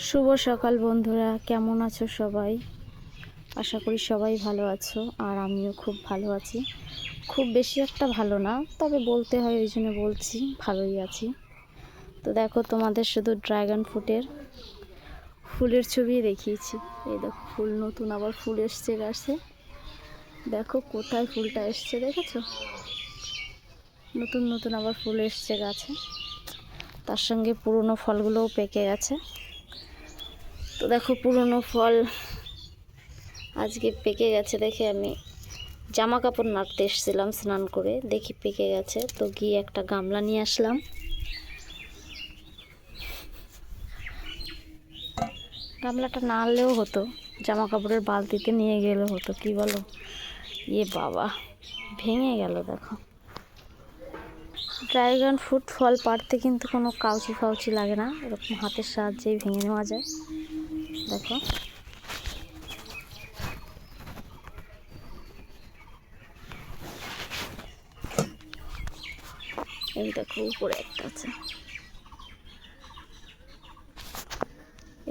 শুভ সকাল বন্ধুরা, কেমন আছো সবাই? আশা করি সবাই ভালো আছো, আর আমিও খুব ভালো আছি। খুব বেশি একটা ভালো না, তবে বলতে হয় ওই জন্য বলছি ভালোই আছি। তো দেখো, তোমাদের শুধু ড্রাগন ফুলের ছবি দেখিয়েছি। এই দেখো, ফুল নতুন আবার ফুল এসছে গাছে। দেখো কোথায় ফুলটা এসছে, দেখেছো? নতুন নতুন আবার ফুল এসছে গাছে, তার সঙ্গে পুরনো ফলগুলোও পেকে গেছে। তো দেখো, পুরনো ফল আজকে পেকে গেছে দেখে আমি জামা কাপড় নাড়তে এসেছিলাম স্নান করে, দেখি পেকে গেছে। তো গিয়ে একটা গামলা নিয়ে আসলাম। গামলাটা না আনলেও হতো, জামা কাপড়ের বালতিতে নিয়ে গেলে হতো, কি বলো? বাবা, ভেঙে গেল। দেখো, ড্রাগন ফ্রুট ফল পাড়তে কিন্তু কোনো কাউচি ফাউচি লাগে না, এরকম হাতের সাহায্যেই ভেঙে নেওয়া যায়। দেখো, এই দেখো উপরে একটা আছে,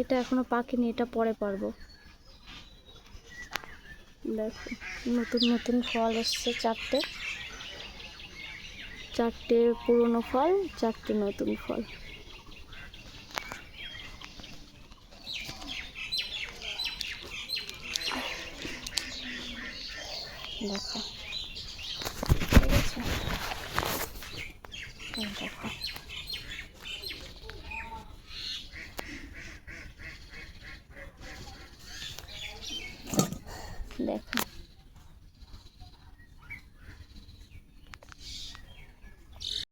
এটা এখনো পাকেনি, এটা পরে পারবো। দেখো, নতুন নতুন ফল এসছে, চারটে পুরনো ফল, চারটে নতুন ফল। দেখো, ঠিক আছে?